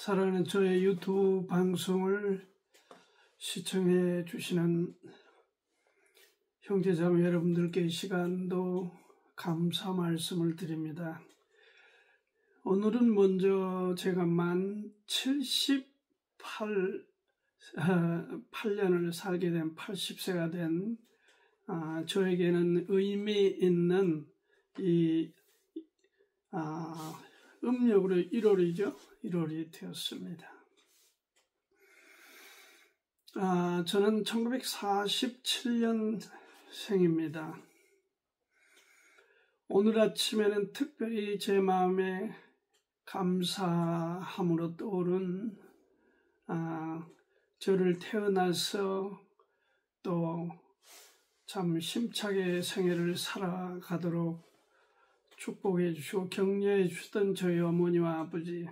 사랑하는 저의 유튜브 방송을 시청해 주시는 형제자매 여러분들께 이 시간도 감사 말씀을 드립니다. 오늘은 먼저 제가 만 78년을 살게 된 80세가 된 저에게는 의미 있는 음력으로 1월이 되었습니다. 저는 1947년생입니다. 오늘 아침에는 특별히 제 마음에 감사함으로 떠오른 저를 태어나서 또 참 힘차게 생애를 살아가도록 축복해 주시고 격려해 주셨던 저희 어머니와 아버지,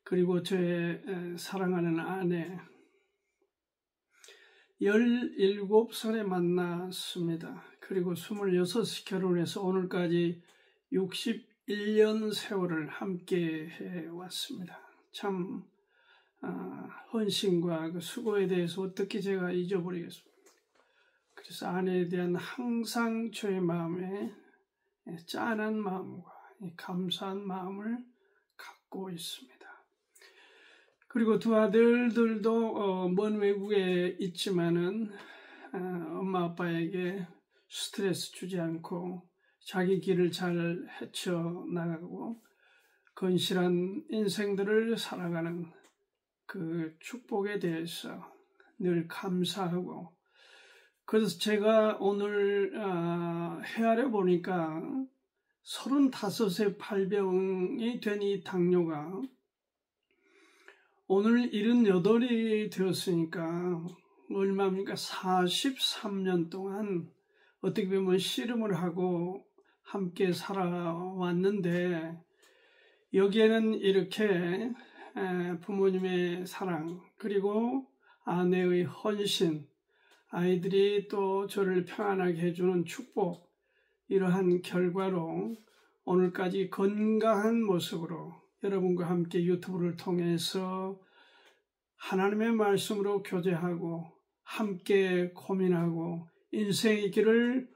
그리고 저의 사랑하는 아내, 17살에 만났습니다. 그리고 26이 결혼해서 오늘까지 61년 세월을 함께 해왔습니다. 참 헌신과 그 수고에 대해서 어떻게 제가 잊어버리겠습니까? 그래서 아내에 대한 항상 저의 마음에 짠한 마음과 감사한 마음을 갖고 있습니다. 그리고 두 아들들도 먼 외국에 있지만은 엄마 아빠에게 스트레스 주지 않고 자기 길을 잘 헤쳐나가고 건실한 인생들을 살아가는 그 축복에 대해서 늘 감사하고, 그래서 제가 오늘 헤아려 보니까 35세 발병이 된 이 당뇨가 오늘 78이 되었으니까 얼마입니까? 43년 동안 어떻게 보면 씨름을 하고 함께 살아왔는데, 여기에는 이렇게 부모님의 사랑, 그리고 아내의 헌신, 아이들이 또 저를 평안하게 해주는 축복, 이러한 결과로 오늘까지 건강한 모습으로 여러분과 함께 유튜브를 통해서 하나님의 말씀으로 교제하고 함께 고민하고 인생의 길을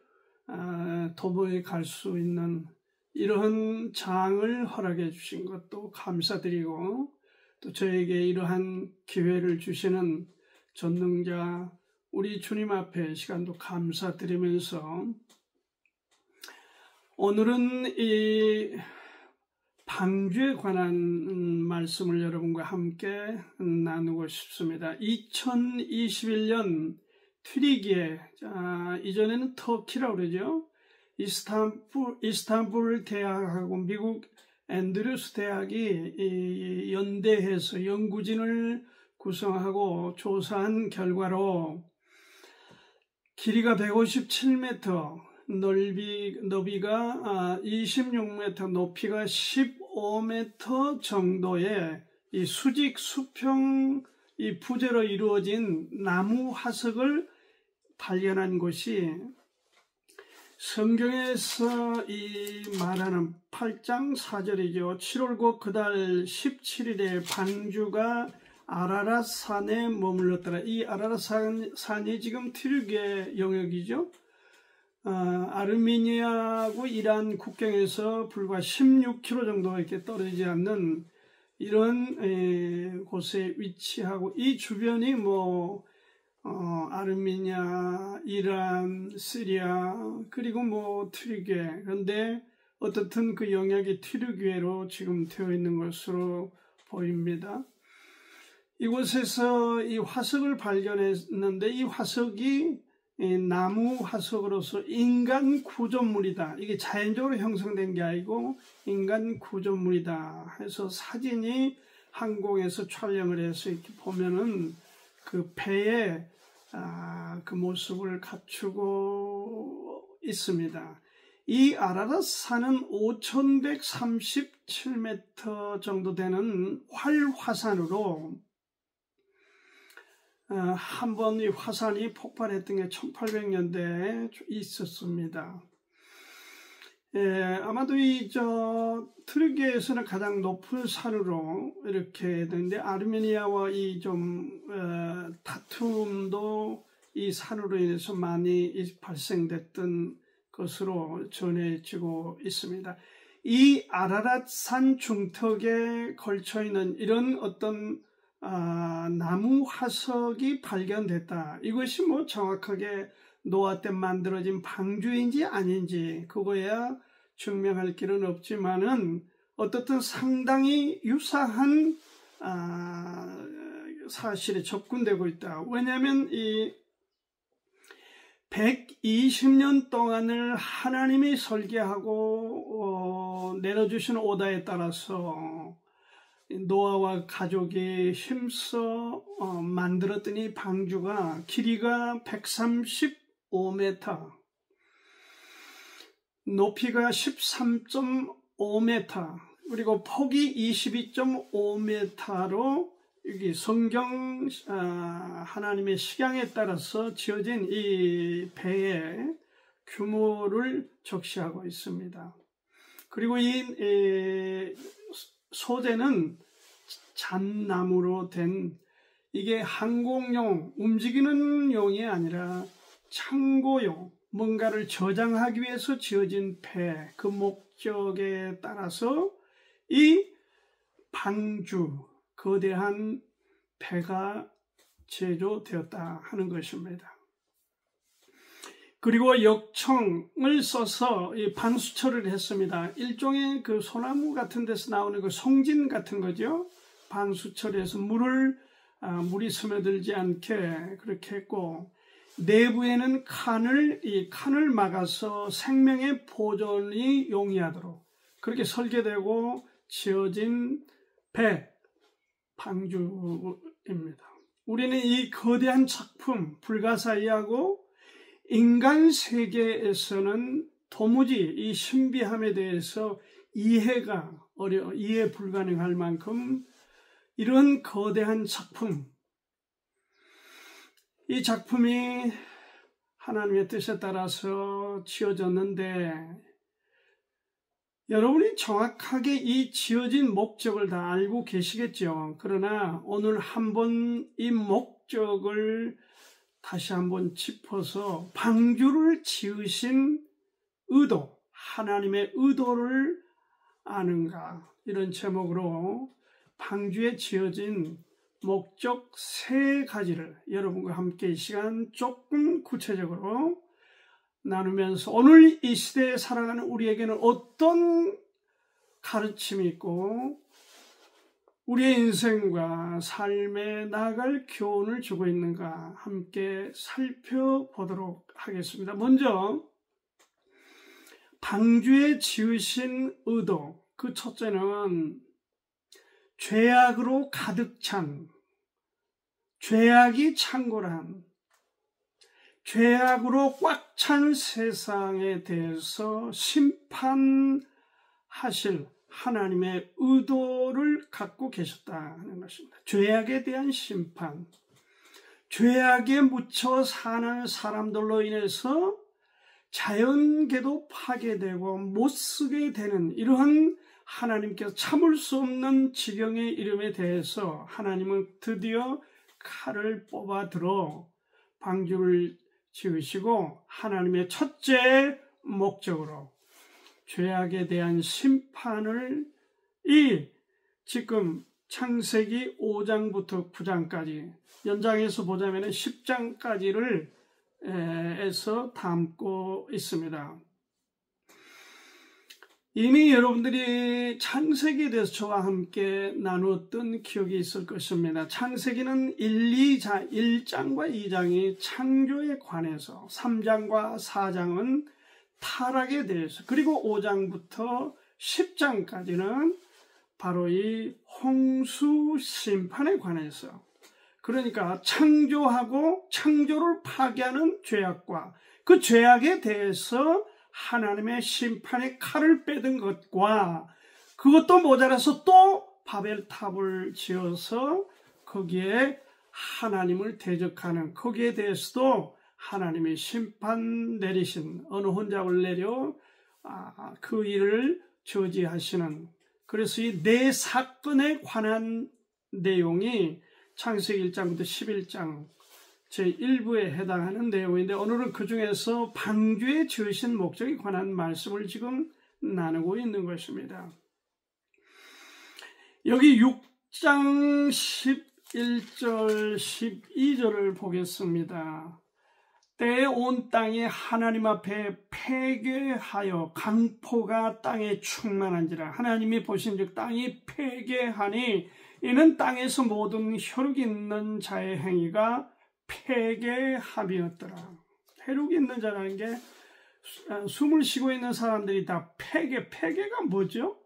도모해 갈 수 있는 이러한 장을 허락해 주신 것도 감사드리고, 또 저에게 이러한 기회를 주시는 전능자 우리 주님 앞에 시간도 감사드리면서, 오늘은 이 방주에 관한 말씀을 여러분과 함께 나누고 싶습니다. 2021년 튀르기예, 이전에는 터키라고 그러죠. 이스탄불 대학하고 미국 앤드류스 대학이 연대해서 연구진을 구성하고 조사한 결과로 길이가 157m, 너비가 26m, 높이가 15m 정도의 이 수직 수평 이 부재로 이루어진 나무 화석을 발견한 곳이 성경에서 이 말하는 8장 4절이죠. 7월고 그달 17일에 방주가 아라랏 산에 머물렀더라. 이 아라랏 산이 지금 튀르기예 영역이죠. 아르메니아하고 이란 국경에서 불과 16km 정도 이렇게 떨어지지 않는 이런 곳에 위치하고, 이 주변이 아르메니아, 이란, 시리아, 그리고 튀르기예, 그런데 어떻든 그 영역이 튀르기예로 지금 되어 있는 것으로 보입니다. 이곳에서 이 화석을 발견했는데, 이 화석이 나무 화석으로서 인간 구조물이다. 이게 자연적으로 형성된 게 아니고 인간 구조물이다 해서 사진이 항공에서 촬영을 해서 이렇게 보면은 그 배의 그 모습을 갖추고 있습니다. 이 아라랏 산은 5137m 정도 되는 활화산으로 한 번 이 화산이 폭발했던 게 1800년대에 있었습니다. 아마도 트르키에서는 가장 높은 산으로 이렇게 되는데, 아르메니아와 다툼도 이 산으로 인해서 많이 발생됐던 것으로 전해지고 있습니다. 이 아라랏산 중턱에 걸쳐 있는 이런 어떤 나무 화석이 발견됐다. 이것이 정확하게 노아 때 만들어진 방주인지 아닌지 그거야 증명할 길은 없지만은 어떻든 상당히 유사한 사실에 접근되고 있다. 왜냐하면 이 120년 동안을 하나님이 설계하고 내려주신 오다에 따라서 노아와 가족이 힘써 만들었던 이 방주가 길이가 135m, 높이가 13.5m, 그리고 폭이 22.5m로 여기 성경 하나님의 식양에 따라서 지어진 이 배의 규모를 적시하고 있습니다. 그리고 이 소재는 잣나무로 된, 이게 항공용, 움직이는 용이 아니라 창고용, 뭔가를 저장하기 위해서 지어진 배, 그 목적에 따라서 이 방주, 거대한 배가 제조되었다 하는 것입니다. 그리고 역청을 써서 이 반수처를 했습니다. 일종의 그 소나무 같은 데서 나오는 그 송진 같은 거죠. 반수처리해서 물이 스며들지 않게 그렇게 했고, 내부에는 칸을 막아서 생명의 보존이 용이하도록 그렇게 설계되고 지어진 방주입니다. 우리는 이 거대한 작품, 불가사의하고 인간 세계에서는 도무지 이 신비함에 대해서 이해 불가능할 만큼 이런 거대한 작품, 이 작품이 하나님의 뜻에 따라서 지어졌는데, 여러분이 정확하게 이 지어진 목적을 다 알고 계시겠죠. 그러나 오늘 한번 이 목적을 다시 한번 짚어서 방주를 지으신 의도, 하나님의 의도를 아는가, 이런 제목으로 방주에 지어진 목적 3가지를 여러분과 함께 이 시간 조금 구체적으로 나누면서 오늘 이 시대에 살아가는 우리에게는 어떤 가르침이 있고 우리의 인생과 삶에 나아갈 교훈을 주고 있는가 함께 살펴보도록 하겠습니다. 먼저 방주에 지으신 의도, 그 첫째는 죄악으로 가득 찬, 죄악이 창궐한, 죄악으로 꽉 찬 세상에 대해서 심판하실 하나님의 의도를 갖고 계셨다는 것입니다. 죄악에 대한 심판, 죄악에 묻혀 사는 사람들로 인해서 자연계도 파괴되고 못쓰게 되는 이러한 하나님께서 참을 수 없는 지경의 이름에 대해서 하나님은 드디어 칼을 뽑아 들어 방주를 지으시고 하나님의 첫째 목적으로 죄악에 대한 심판을 지금 창세기 5장부터 9장까지 연장해서 보자면 10장까지를 에서 담고 있습니다. 이미 여러분들이 창세기에 대해서 저와 함께 나누었던 기억이 있을 것입니다. 창세기는 1장과 2장이 창조에 관해서, 3장과 4장은 타락에 대해서, 그리고 5장부터 10장까지는 바로 이 홍수 심판에 관해서, 그러니까 창조하고 창조를 파괴하는 죄악과 그 죄악에 대해서 하나님의 심판의 칼을 빼든 것과, 그것도 모자라서 또 바벨탑을 지어서 거기에 하나님을 대적하는, 거기에 대해서도 하나님의 심판 내리신, 어느 혼잡을 내려 그 일을 저지하시는, 그래서 이 네 사건에 관한 내용이 창세기 1장부터 11장 제1부에 해당하는 내용인데, 오늘은 그 중에서 방주에 지으신 목적에 관한 말씀을 지금 나누고 있는 것입니다. 여기 6장 11절 12절을 보겠습니다. 때에 온 땅이 하나님 앞에 폐괴하여 강포가 땅에 충만한지라. 하나님이 보신즉 땅이 폐괴하니 이는 땅에서 모든 혈육 있는 자의 행위가 폐괴함이었더라. 혈육 있는 자라는 게 숨을 쉬고 있는 사람들이 다 폐괴가 뭐죠?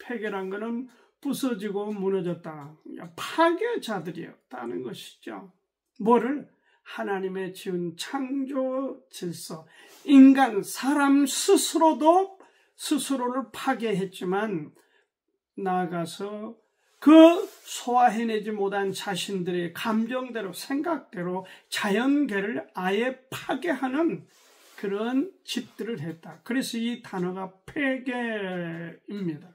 폐괴란 것은 부서지고 무너졌다, 파괴자들이었다는 것이죠. 뭐를? 하나님의 지은 창조 질서, 인간, 사람 스스로도 스스로를 파괴했지만 나아가서 그 소화해내지 못한 자신들의 감정대로, 생각대로 자연계를 아예 파괴하는 그런 짓들을 했다. 그래서 이 단어가 폐괴입니다.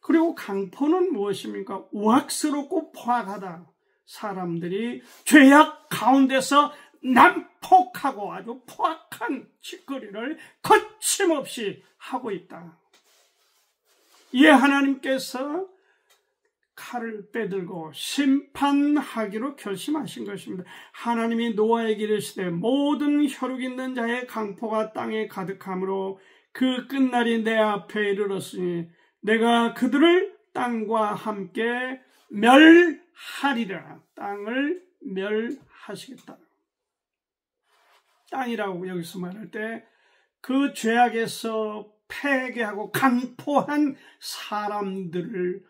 그리고 강포는 무엇입니까? 우악스럽고 포악하다. 사람들이 죄악 가운데서 난폭하고 아주 포악한 짓거리를 거침없이 하고 있다. 이에 하나님께서 칼을 빼들고 심판하기로 결심하신 것입니다. 하나님이 노아에게 이르시되 모든 혈육 있는 자의 강포가 땅에 가득함으로 그 끝날이 내 앞에 이르렀으니 내가 그들을 땅과 함께 멸하리라. 땅을 멸하시겠다. 땅이라고 여기서 말할 때 그 죄악에서 폐괴하고 강포한 사람들을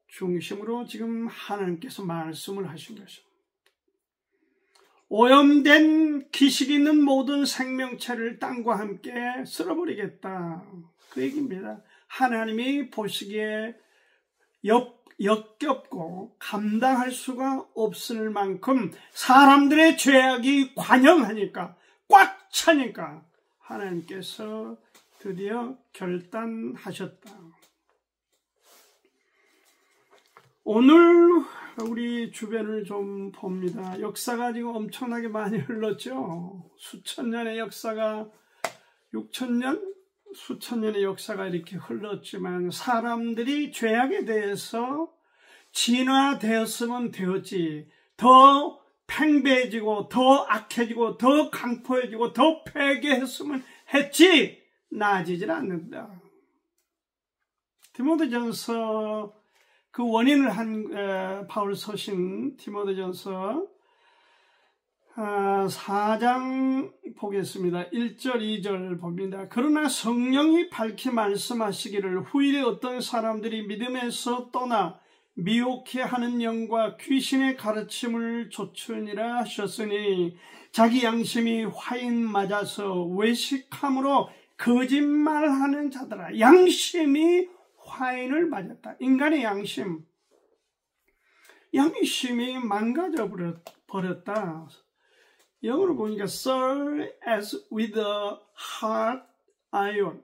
중심으로 지금 하나님께서 말씀을 하신 것입니다. 오염된 기식 있는 모든 생명체를 땅과 함께 쓸어버리겠다. 그 얘기입니다. 하나님이 보시기에 역겹고 감당할 수가 없을 만큼 사람들의 죄악이 관영하니까, 꽉 차니까 하나님께서 드디어 결단하셨다. 오늘 우리 주변을 좀 봅니다. 역사가 지금 엄청나게 많이 흘렀죠. 수천 년의 역사가, 6,000년? 수천 년의 역사가 이렇게 흘렀지만 사람들이 죄악에 대해서 진화되었으면 되었지, 더 팽배해지고 더 악해지고 더 강포해지고 더 폐괴했으면 했지, 나아지질 않는다. 디모데전서 그 원인을 한 바울 서신 디모데전서 4장 보겠습니다. 1절 2절 봅니다. 그러나 성령이 밝히 말씀하시기를 후일에 어떤 사람들이 믿음에서 떠나 미혹해 하는 영과 귀신의 가르침을 좇으니라 하셨으니 자기 양심이 화인 맞아서 외식함으로 거짓말하는 자들아. 양심이 화인을 맞았다. 인간의 양심이 망가져 버렸다. 영어로 보니까 serve as with a hot iron.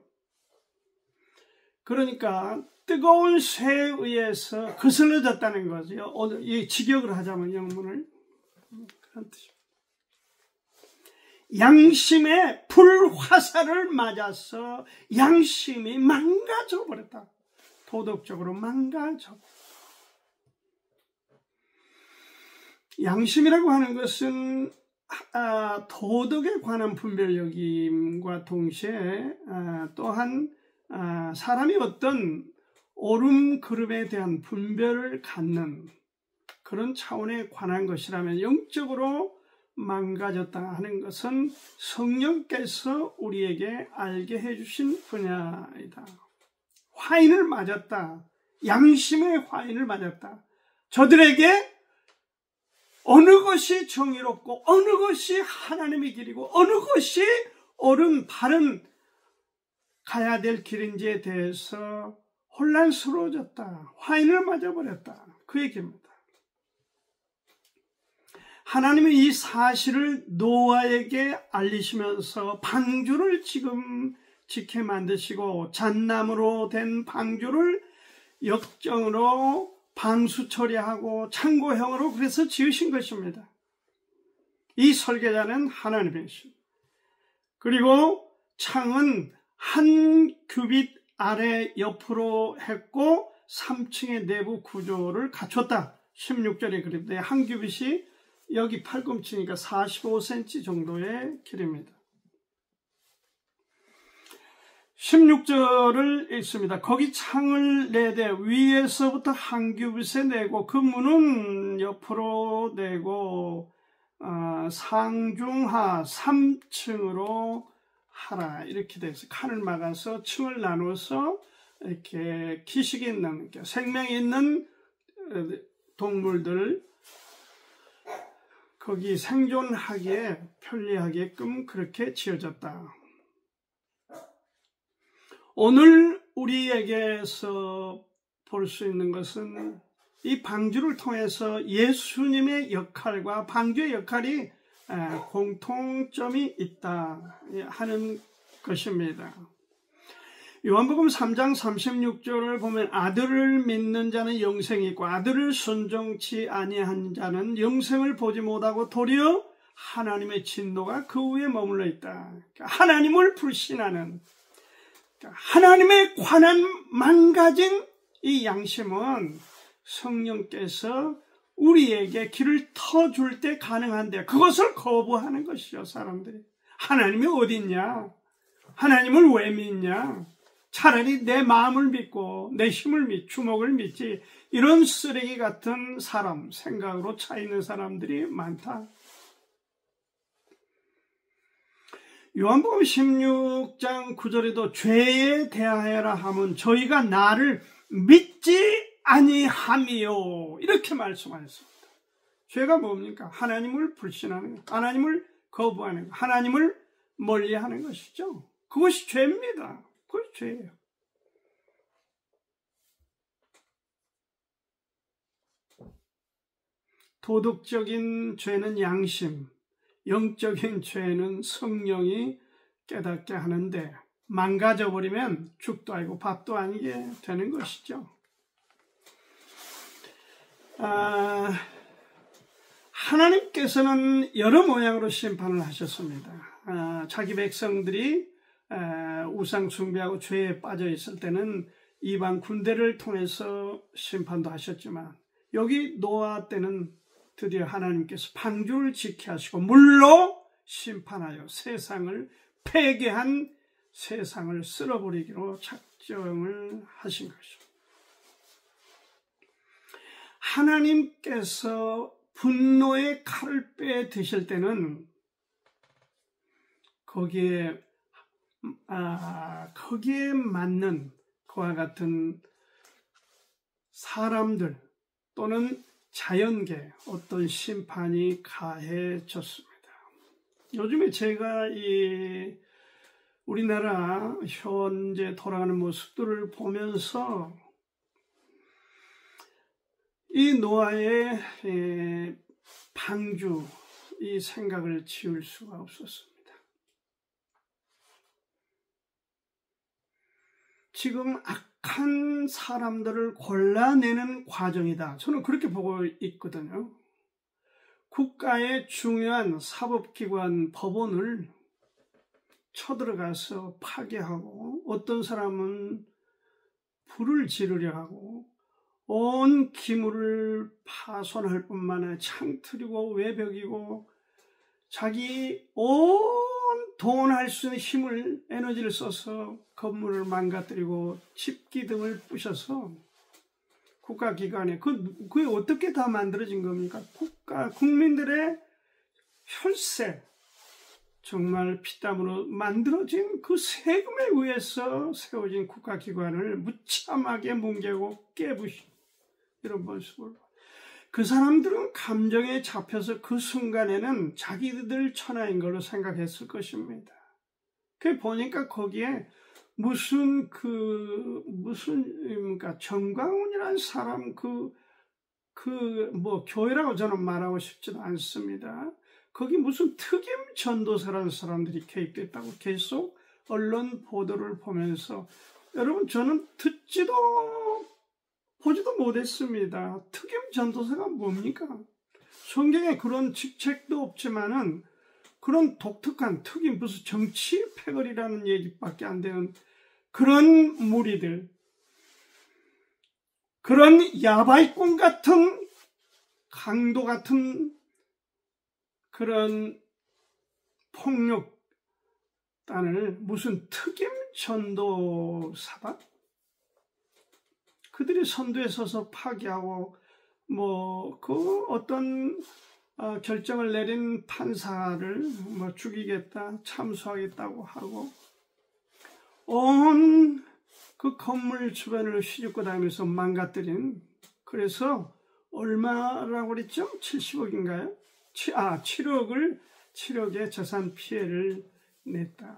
그러니까 뜨거운 쇠에 의해서 거슬러졌다는 거죠. 오늘 이 직역을 하자면 영문을 그런 뜻입니다. 양심의 불화살을 맞아서 양심이 망가져 버렸다. 도덕적으로 망가져. 양심이라고 하는 것은 도덕에 관한 분별력임과 동시에 또한 사람이 어떤 옳음 그름에 대한 분별을 갖는 그런 차원에 관한 것이라면, 영적으로 망가졌다 하는 것은 성령께서 우리에게 알게 해주신 분야이다. 화인을 맞았다. 양심의 화인을 맞았다. 저들에게 어느 것이 정의롭고 어느 것이 하나님의 길이고 어느 것이 옳은 바른 가야 될 길인지에 대해서 혼란스러워졌다. 화인을 맞아버렸다. 그 얘기입니다. 하나님은 이 사실을 노아에게 알리시면서 방주를 지금 지게 만드시고 잣나무로 된 방주를 역정으로 방수 처리하고 창고형으로 그래서 지으신 것입니다. 이 설계자는 하나님이십니다. 그리고 창은 한 규빗 아래 옆으로 했고 3층의 내부 구조를 갖췄다. 16절에 그립니다. 한 규빗이 여기 팔꿈치니까 45cm 정도의 길입니다. 16절을 읽습니다. 거기 창을 4대 위에서부터 한 규빗에 내고 그 문은 옆으로 내고 상중하 3층으로 하라. 이렇게 되어 있어요. 칸을 막아서 층을 나눠서 이렇게 기식이 있는, 생명이 있는 동물들 거기 생존하기에 편리하게끔 그렇게 지어졌다. 오늘 우리에게서 볼 수 있는 것은 이 방주를 통해서 예수님의 역할과 방주의 역할이 공통점이 있다 하는 것입니다. 요한복음 3장 36절을 보면 아들을 믿는 자는 영생이 있고 아들을 순종치 아니한 자는 영생을 보지 못하고 도리어 하나님의 진노가 그 위에 머물러 있다. 하나님을 불신하는, 하나님에 관한 망가진 이 양심은 성령께서 우리에게 길을 터줄 때 가능한데 그것을 거부하는 것이죠. 사람들이 하나님이 어디 있냐, 하나님을 왜 믿냐, 차라리 내 마음을 믿고 내 힘을 주먹을 믿지, 이런 쓰레기 같은 사람, 생각으로 차 있는 사람들이 많다. 요한복음 16장 9절에도 죄에 대하여라 하면 저희가 나를 믿지 아니함이요, 이렇게 말씀하셨습니다. 죄가 뭡니까? 하나님을 불신하는 것, 하나님을 거부하는 것, 하나님을 멀리하는 것이죠. 그것이 죄입니다. 그것이 죄예요. 도덕적인 죄는 양심, 영적인 죄는 성령이 깨닫게 하는데 망가져버리면 죽도 아니고 밥도 아니게 되는 것이죠. 하나님께서는 여러 모양으로 심판을 하셨습니다. 자기 백성들이 우상 숭배하고 죄에 빠져 있을 때는 이방 군대를 통해서 심판도 하셨지만 여기 노아 때는 드디어 하나님께서 방주를 지게 하시고 물로 심판하여 세상을 폐괴한 세상을 쓸어버리기로 작정을 하신 것입니다. 하나님께서 분노의 칼을 빼 드실 때는 거기에 맞는 그와 같은 사람들 또는 자연계 어떤 심판이 가해졌습니다. 요즘에 제가 이 우리나라 현재 돌아가는 모습들을 보면서 이 노아의 방주 이 생각을 지울 수가 없었습니다. 지금 악한 사람들을 골라내는 과정이다. 저는 그렇게 보고 있거든요. 국가의 중요한 사법기관 법원을 쳐들어가서 파괴하고 어떤 사람은 불을 지르려 하고 온 기물을 파손할 뿐만 아니라 창틀이고 외벽이고 자기 온 동원할 수 있는 힘을, 에너지를 써서 건물을 망가뜨리고 집기둥을 부셔서 국가기관에 그게 어떻게 다 만들어진 겁니까? 국민들의 혈세, 정말 피땀으로 만들어진 그 세금에 의해서 세워진 국가기관을 무참하게 뭉개고 깨부시 이런 모습을. 그 사람들은 감정에 잡혀서 그 순간에는 자기들 천하인 걸로 생각했을 것입니다. 그 보니까 거기에 무슨 정광훈이라는 사람 교회라고 저는 말하고 싶지도 않습니다. 거기 무슨 특임 전도사라는 사람들이 개입됐다고 계속 언론 보도를 보면서 여러분 저는 듣지도 보지도 못했습니다. 특임 전도사가 뭡니까? 성경에 그런 직책도 없지만은 그런 독특한 특임 무슨 정치 패거리라는 얘기밖에 안 되는 그런 무리들, 그런 야발꾼 같은 강도 같은 그런 폭력단을 무슨 특임 전도사다? 그들이 선두에 서서 파기하고 그 어떤 결정을 내린 판사를 죽이겠다, 참수하겠다고 하고 온 그 건물 주변을 휘젓고 다니면서 망가뜨린, 그래서 얼마라고 그랬죠? 70억인가요? 7억의 재산 피해를 냈다.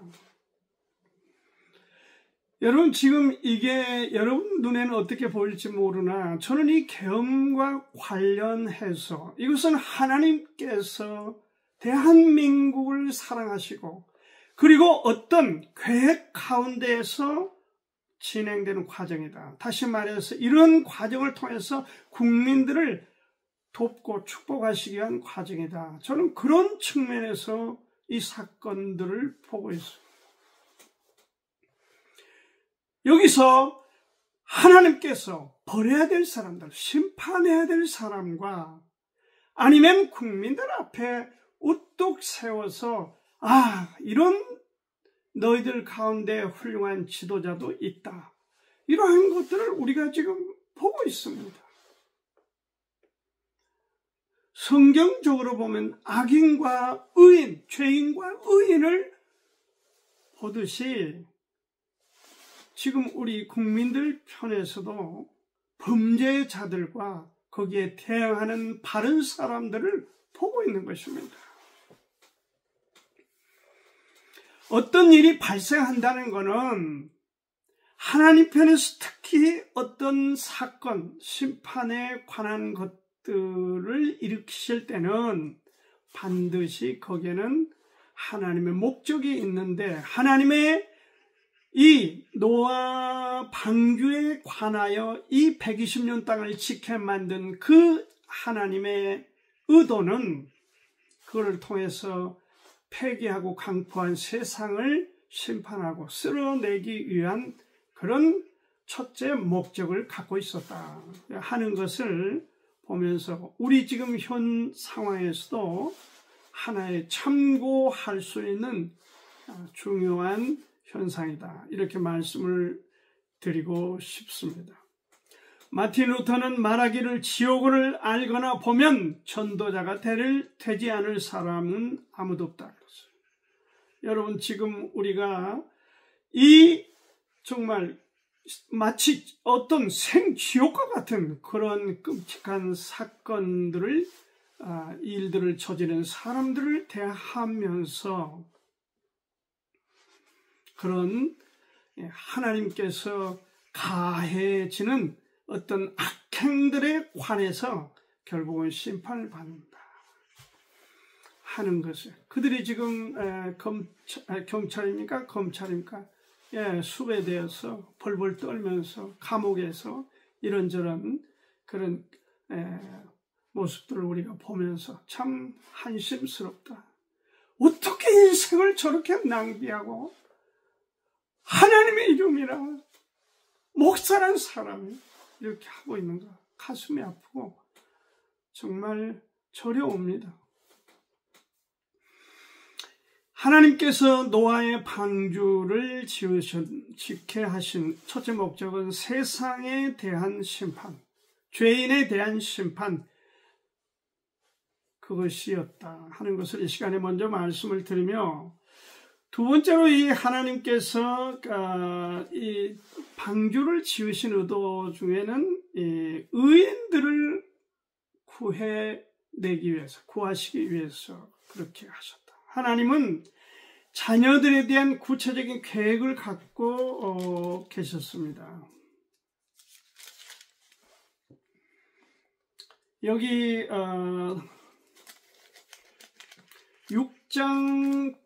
여러분 지금 이게 여러분 눈에는 어떻게 보일지 모르나 저는 이 계엄과 관련해서 이것은 하나님께서 대한민국을 사랑하시고 그리고 어떤 계획 가운데에서 진행되는 과정이다. 다시 말해서 이런 과정을 통해서 국민들을 돕고 축복하시기 위한 과정이다. 저는 그런 측면에서 이 사건들을 보고 있습니다. 여기서 하나님께서 벌해야 될 사람들, 심판해야 될 사람과 아니면 국민들 앞에 우뚝 세워서 이런 너희들 가운데 훌륭한 지도자도 있다. 이러한 것들을 우리가 지금 보고 있습니다. 성경적으로 보면 악인과 의인, 죄인과 의인을 보듯이 지금 우리 국민들 편에서도 범죄자들과 거기에 대항하는 바른 사람들을 보고 있는 것입니다. 어떤 일이 발생한다는 것은 하나님 편에서 특히 어떤 사건, 심판에 관한 것들을 일으키실 때는 반드시 거기에는 하나님의 목적이 있는데, 하나님의 이 노아 방주에 관하여 이 120년 땅을 지켜 만든 그 하나님의 의도는 그걸 통해서 폐기하고 강포한 세상을 심판하고 쓸어내기 위한 그런 첫째 목적을 갖고 있었다 하는 것을 보면서 우리 지금 현 상황에서도 하나의 참고할 수 있는 중요한 현상이다. 이렇게 말씀을 드리고 싶습니다. 마틴 루터는 말하기를 지옥을 알거나 보면 전도자가 되지 않을 사람은 아무도 없다. 그랬어요. 여러분 지금 우리가 이 정말 마치 어떤 생지옥과 같은 그런 끔찍한 사건들을 일들을 저지른 사람들을 대하면서 그런 하나님께서 가해지는 어떤 악행들에 관해서 결국은 심판을 받는다 하는 것을, 그들이 지금 경찰입니까? 검찰입니까? 수배되어서 벌벌 떨면서 감옥에서 이런저런 그런 모습들을 우리가 보면서 참 한심스럽다. 어떻게 인생을 저렇게 낭비하고 하나님의 이름이라 목사란 사람이 이렇게 하고 있는가, 가슴이 아프고 정말 저려옵니다. 하나님께서 노아의 방주를 짓게 하신 첫째 목적은 세상에 대한 심판, 죄인에 대한 심판, 그것이었다 하는 것을 이 시간에 먼저 말씀을 드리며, 두 번째로 이 하나님께서 이 방주를 지으신 의도 중에는 의인들을 구해내기 위해서, 구하시기 위해서 그렇게 하셨다. 하나님은 자녀들에 대한 구체적인 계획을 갖고 계셨습니다. 여기 6장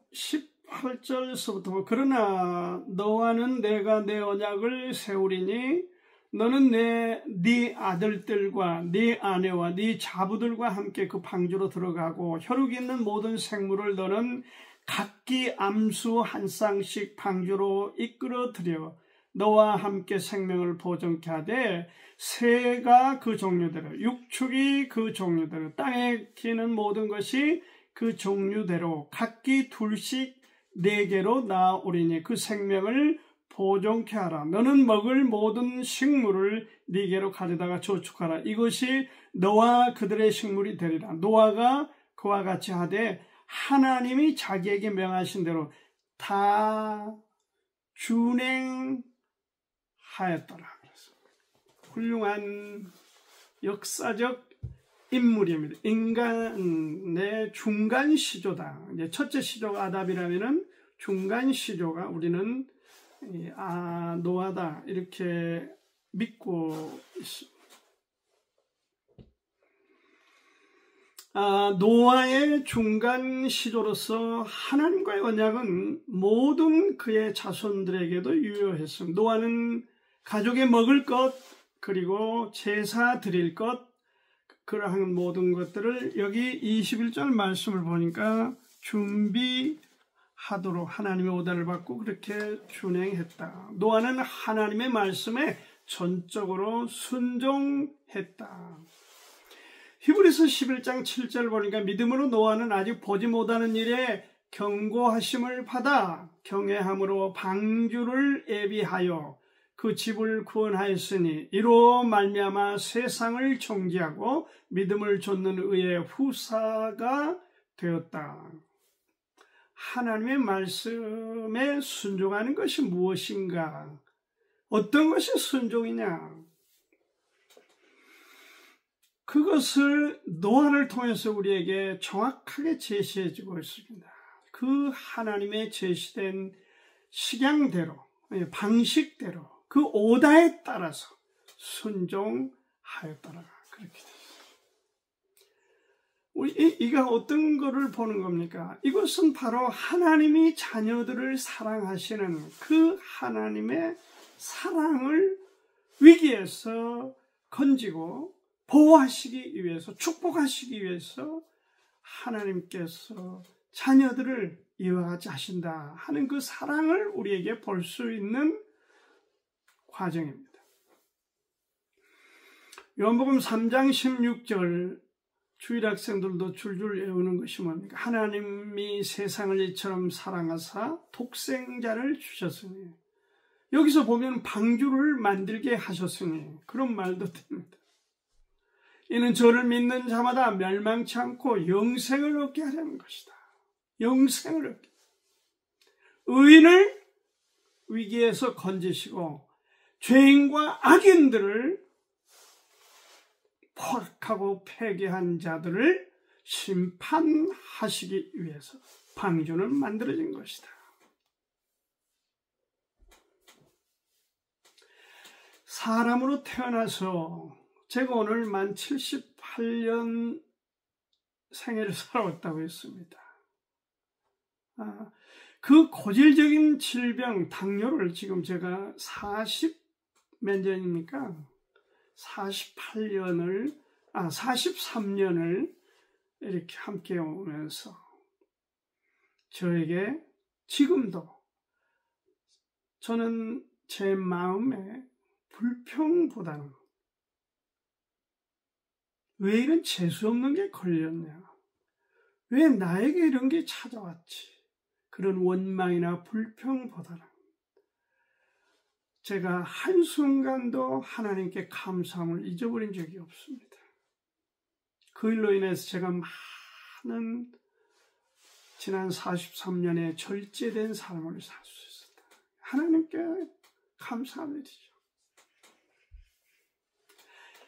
8절서부터 그러나 너와는 내가 내 언약을 세우리니 너는 네 아들들과 네 아내와 네 자부들과 함께 그 방주로 들어가고 혈육 있는 모든 생물을 너는 각기 암수 한 쌍씩 방주로 이끌어들여 너와 함께 생명을 보존케 하되 새가 그 종류대로 육축이 그 종류대로 땅에 기는 모든 것이 그 종류대로 각기 둘씩 4개로 나아오리니 그 생명을 보존케 하라. 너는 먹을 모든 식물을 네게로 가져다가 저축하라. 이것이 너와 그들의 식물이 되리라. 노아가 그와 같이 하되 하나님이 자기에게 명하신 대로 다 준행하였더라. 그래서 훌륭한 역사적 인물입니다. 인간의 중간 시조다. 이제 첫째 시조가 아담이라면은 중간 시조가 우리는 노아다 이렇게 믿고 있습니다. 노아의 중간 시조로서 하나님과의 언약은 모든 그의 자손들에게도 유효했습니다. 노아는 가족의 먹을 것 그리고 제사 드릴 것 그러한 모든 것들을 여기 21절 말씀을 보니까 준비하도록 하나님의 오다를 받고 그렇게 준행했다. 노아는 하나님의 말씀에 전적으로 순종했다. 히브리서 11장 7절 보니까 믿음으로 노아는 아직 보지 못하는 일에 경고하심을 받아 경외함으로 방주를 예비하여 그 집을 구원하였으니 이로 말미암아 세상을 정죄하고 믿음을 좇는 의의 후사가 되었다. 하나님의 말씀에 순종하는 것이 무엇인가? 어떤 것이 순종이냐? 그것을 노아를 통해서 우리에게 정확하게 제시해주고 있습니다. 그 하나님의 제시된 식양대로, 방식대로 그 오다에 따라서 순종하였더라. 그렇게 됐어요. 이가 어떤 거를 보는 겁니까? 이것은 바로 하나님이 자녀들을 사랑하시는 그 하나님의 사랑을 위기에서 건지고 보호하시기 위해서 축복하시기 위해서 하나님께서 자녀들을 이와 같이 하신다 하는 그 사랑을 우리에게 볼 수 있는 과정입니다. 요한복음 3장 16절 주일학생들도 줄줄 외우는 것이 뭡니까? 하나님이 세상을 이처럼 사랑하사 독생자를 주셨으니 여기서 보면 방주를 만들게 하셨으니 그런 말도 됩니다. 이는 저를 믿는 자마다 멸망치 않고 영생을 얻게 하려는 것이다. 영생을 얻게. 의인을 위기에서 건지시고 죄인과 악인들을 포악하고 폐괴한 자들을 심판하시기 위해서 방주는 만들어진 것이다. 사람으로 태어나서 제가 오늘 만 78년 생애를 살아왔다고 했습니다. 그 고질적인 질병, 당뇨를 지금 제가 40몇 년입니까? 43년을 이렇게 함께 오면서 저에게 지금도 저는 제 마음에 불평보다는 왜 이런 재수없는 게 걸렸냐? 왜 나에게 이런 게 찾아왔지? 그런 원망이나 불평보다는 제가 한순간도 하나님께 감사함을 잊어버린 적이 없습니다. 그 일로 인해서 제가 많은 지난 43년의 절제된 삶을 살 수 있었다. 하나님께 감사드리죠.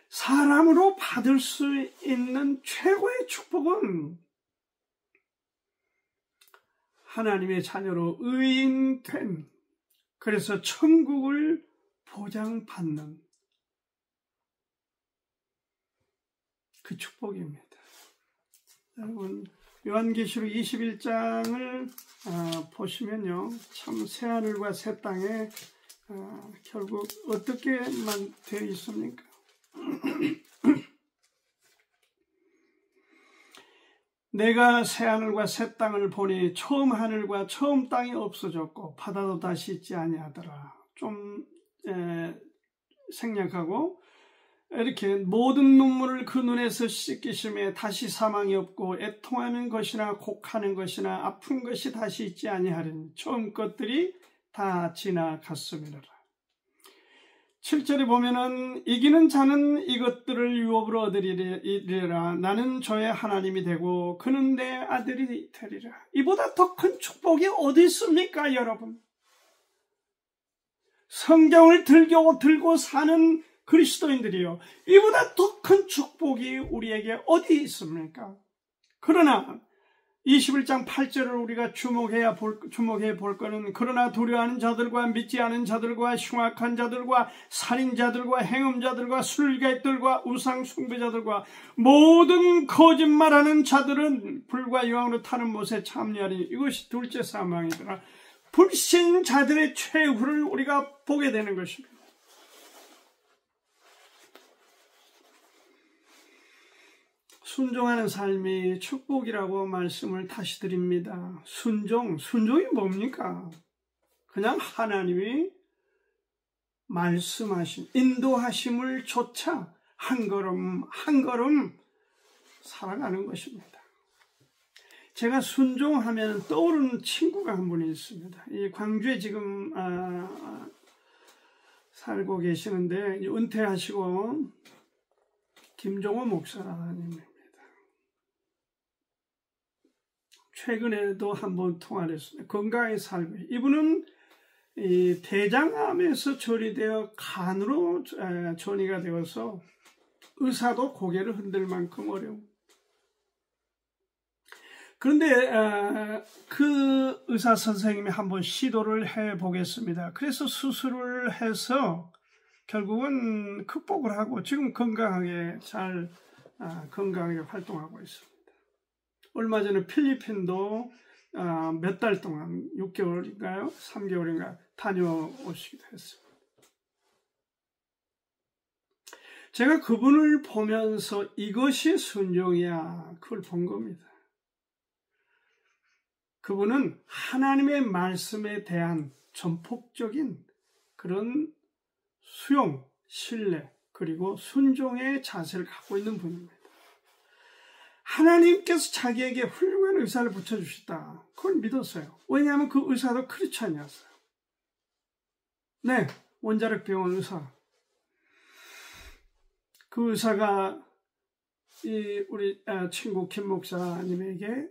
사람으로 받을 수 있는 최고의 축복은 하나님의 자녀로 의인된, 그래서 천국을 보장받는 그 축복입니다. 여러분, 요한계시록 21장을 보시면요, 참 새하늘과 새 땅에 결국 어떻게만 되어 있습니까? 내가 새하늘과 새 땅을 보니 처음 하늘과 처음 땅이 없어졌고 바다도 다시 있지 아니하더라. 좀 생략하고, 이렇게 모든 눈물을 그 눈에서 씻기심에 다시 사망이 없고 애통하는 것이나 곡하는 것이나 아픈 것이 다시 있지 아니하리니 처음 것들이 다 지나갔음이라. 7절에 보면은 이기는 자는 이것들을 유업으로 얻으리라. 나는 저의 하나님이 되고 그는 내 아들이 되리라. 이보다 더 큰 축복이 어디 있습니까, 여러분? 성경을 들고 사는 그리스도인들이요, 이보다 더 큰 축복이 우리에게 어디 있습니까? 그러나 21장 8절을 우리가 주목해 볼 것은, 그러나 두려워하는 자들과 믿지 않은 자들과 흉악한 자들과 살인자들과 행음자들과 술객들과 우상 숭배자들과 모든 거짓말하는 자들은 불과 유황으로 타는 못에 참여하리니 이것이 둘째 사망이더라. 불신자들의 최후를 우리가 보게 되는 것입니다. 순종하는 삶이 축복이라고 말씀을 다시 드립니다. 순종이 뭡니까? 그냥 하나님이 말씀하신, 인도하심을 조차 한 걸음 한 걸음 살아가는 것입니다. 제가 순종하면 떠오르는 친구가 한 분이 있습니다. 이 광주에 지금 살고 계시는데 은퇴하시고 김종호 목사님입니다. 최근에도 한번 통화를 했습니다. 건강하게 살고, 이분은 이 대장암에서 전이되어 간으로 전이가 되어서 의사도 고개를 흔들 만큼 어려움. 그런데 그 의사 선생님이 한번 시도를 해보겠습니다. 그래서 수술을 해서 결국은 극복을 하고 지금 건강하게 건강하게 활동하고 있습니다. 얼마 전에 필리핀도 몇 달 동안 6개월인가요? 3개월인가 다녀오시기도 했습니다. 제가 그분을 보면서 이것이 순종이야, 그걸 본 겁니다. 그분은 하나님의 말씀에 대한 전폭적인 그런 수용, 신뢰, 그리고 순종의 자세를 갖고 있는 분입니다. 하나님께서 자기에게 훌륭한 의사를 붙여주셨다, 그걸 믿었어요. 왜냐하면 그 의사도 크리스찬이었어요. 네, 원자력 병원 의사. 그 의사가 우리 친구 김 목사님에게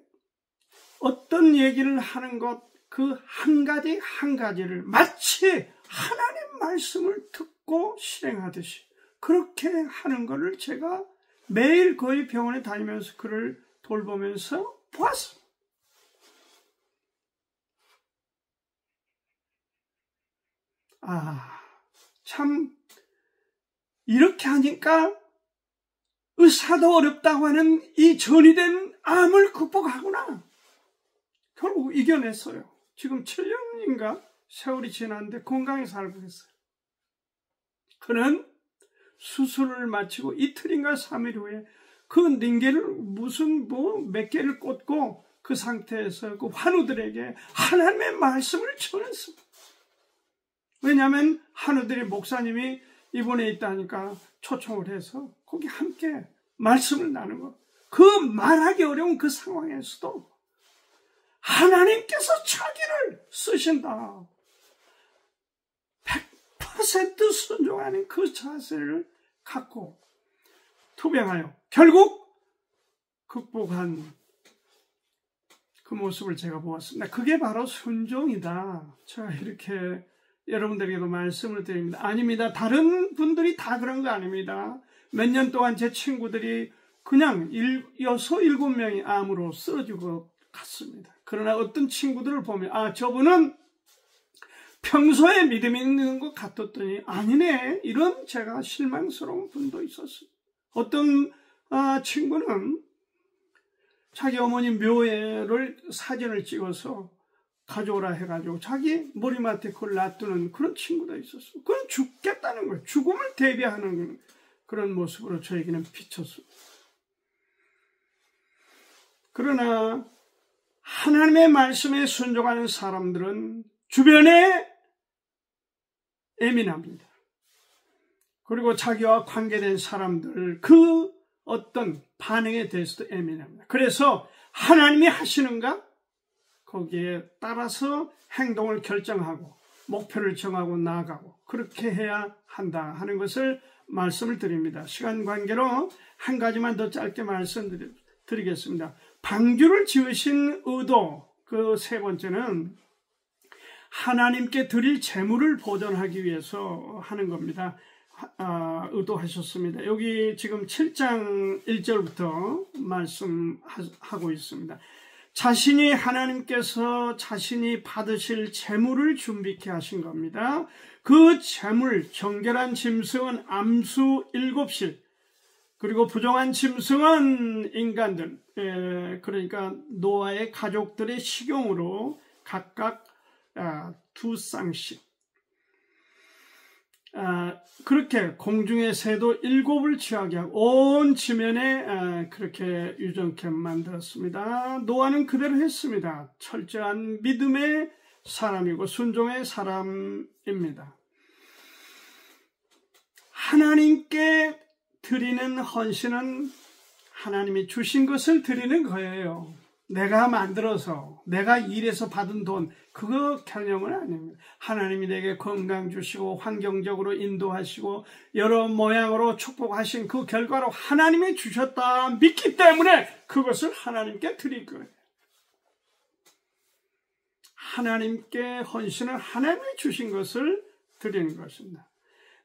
어떤 얘기를 하는 것, 그 한 가지를 마치 하나님 말씀을 듣고 실행하듯이 그렇게 하는 것을 제가 매일 거의 병원에 다니면서 그를 돌보면서 보았습니다. 참 이렇게 하니까 의사도 어렵다고 하는 이 전이된 암을 극복하구나. 결국 이겨냈어요. 지금 7년인가 세월이 지났는데 건강히 살고 있어요. 그는 수술을 마치고 이틀인가 3일 후에 그 링겔을 몇 개를 꽂고 그 상태에서 그 환우들에게 하나님의 말씀을 전했습니다. 왜냐하면 환우들이 목사님이 입원해 있다니까 초청을 해서 거기 함께 말씀을 나누고, 그 말하기 어려운 그 상황에서도 하나님께서 자기를 쓰신다, 100% 순종하는 그 자세를 갖고 투병하여 결국 극복한 그 모습을 제가 보았습니다. 그게 바로 순종이다. 제가 이렇게 여러분들에게도 말씀을 드립니다. 아닙니다. 다른 분들이 다 그런 거 아닙니다. 몇 년 동안 제 친구들이 그냥 6, 7명이 암으로 쓰러지고 갔습니다. 그러나 어떤 친구들을 보면 저분은 평소에 믿음이 있는 것 같았더니 아니네, 이런 제가 실망스러운 분도 있었어요. 어떤 친구는 자기 어머니 묘를 사진을 찍어서 가져오라 해가지고 자기 머리맡에 그걸 놔두는 그런 친구도 있었어. 그건 죽겠다는 거예요. 죽음을 대비하는 그런 모습으로 저에게는 비쳤어. 그러나 하나님의 말씀에 순종하는 사람들은 주변에 예민합니다. 그리고 자기와 관계된 사람들 그 어떤 반응에 대해서도 예민합니다. 그래서 하나님이 하시는가? 거기에 따라서 행동을 결정하고 목표를 정하고 나아가고 그렇게 해야 한다 하는 것을 말씀을 드립니다. 시간 관계로 한 가지만 더 짧게 말씀드리겠습니다. 방주를 지으신 의도, 그 세 번째는 하나님께 드릴 재물을 보존하기 위해서 하는 겁니다. 의도하셨습니다. 여기 지금 7장 1절부터 말씀하고 있습니다. 자신이 하나님께서 자신이 받으실 재물을 준비케 하신 겁니다. 그 재물, 정결한 짐승은 암수 7실, 그리고 부정한 짐승은 인간들, 그러니까 노아의 가족들의 식용으로 각각 2쌍씩, 그렇게 공중의 새도 7을 취하게 하고 온 지면에 그렇게 유정케 만들었습니다. 노아는 그대로 했습니다. 철저한 믿음의 사람이고 순종의 사람입니다. 하나님께 드리는 헌신은 하나님이 주신 것을 드리는 거예요. 내가 만들어서 내가 일해서 받은 돈, 그거 개념은 아닙니다. 하나님이 내게 건강 주시고 환경적으로 인도하시고 여러 모양으로 축복하신 그 결과로 하나님이 주셨다 믿기 때문에 그것을 하나님께 드릴 거예요. 하나님께 헌신은 하나님이 주신 것을 드리는 것입니다.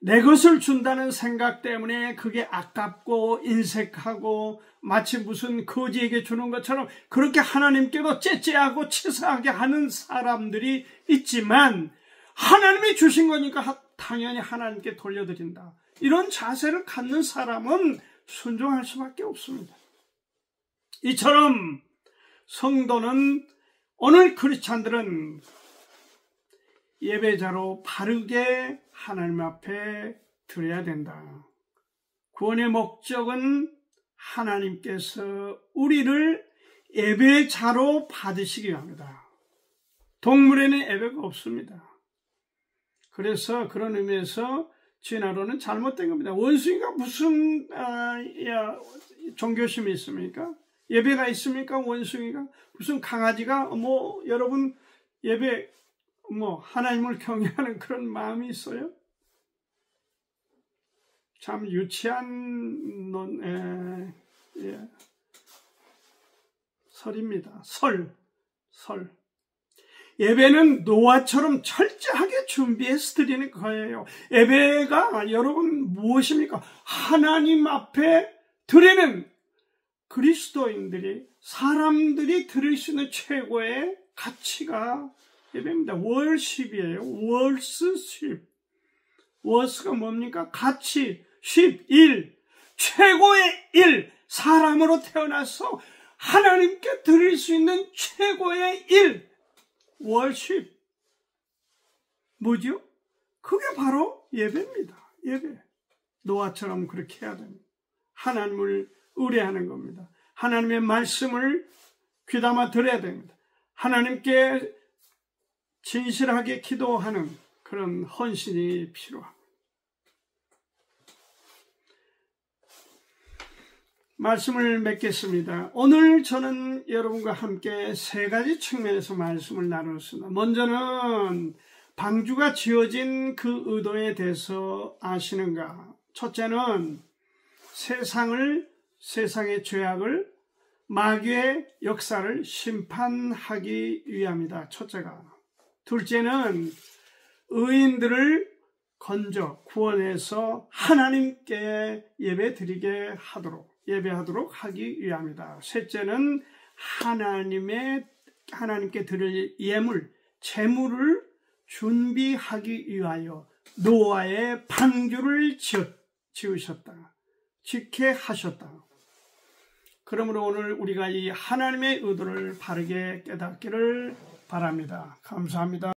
내 것을 준다는 생각 때문에 그게 아깝고 인색하고 마치 무슨 거지에게 주는 것처럼 그렇게 하나님께도 째째하고 치사하게 하는 사람들이 있지만 하나님이 주신 거니까 당연히 하나님께 돌려드린다. 이런 자세를 갖는 사람은 순종할 수밖에 없습니다. 이처럼 성도는 오늘 크리스찬들은 예배자로 바르게 하나님 앞에 드려야 된다. 구원의 목적은 하나님께서 우리를 예배자로 받으시기 위함이다. 동물에는 예배가 없습니다. 그래서 그런 의미에서 진화론은 잘못된 겁니다. 원숭이가 무슨 종교심이 있습니까? 예배가 있습니까? 원숭이가 무슨 강아지가 여러분 예배 하나님을 경외하는 그런 마음이 있어요? 참 유치한 설입니다. 설. 예배는 노아처럼 철저하게 준비해서 드리는 거예요. 예배가 여러분 무엇입니까? 하나님 앞에 드리는 그리스도인들이, 사람들이 드릴 수 있는 최고의 가치가 예배입니다. 월십이에요. 월스십. 월스가 뭡니까? 가치, 십, 일, 최고의 일. 사람으로 태어나서 하나님께 드릴 수 있는 최고의 일. 월십. 뭐죠? 그게 바로 예배입니다. 예배. 노아처럼 그렇게 해야 됩니다. 하나님을 의뢰하는 겁니다. 하나님의 말씀을 귀담아 들어야 됩니다. 하나님께 진실하게 기도하는 그런 헌신이 필요합니다. 말씀을 맺겠습니다. 오늘 저는 여러분과 함께 세 가지 측면에서 말씀을 나눴습니다. 먼저는 방주가 지어진 그 의도에 대해서 아시는가? 첫째는 세상의 죄악을, 마귀의 역사를 심판하기 위함이다. 첫째가. 둘째는 의인들을 건져 구원해서 하나님께 예배하도록 하기 위함이다. 셋째는 하나님께 드릴 예물, 재물을 준비하기 위하여 노아의 방주를 지으셨다. 짓게 하셨다. 그러므로 오늘 우리가 이 하나님의 의도를 바르게 깨닫기를 바랍니다. 감사합니다.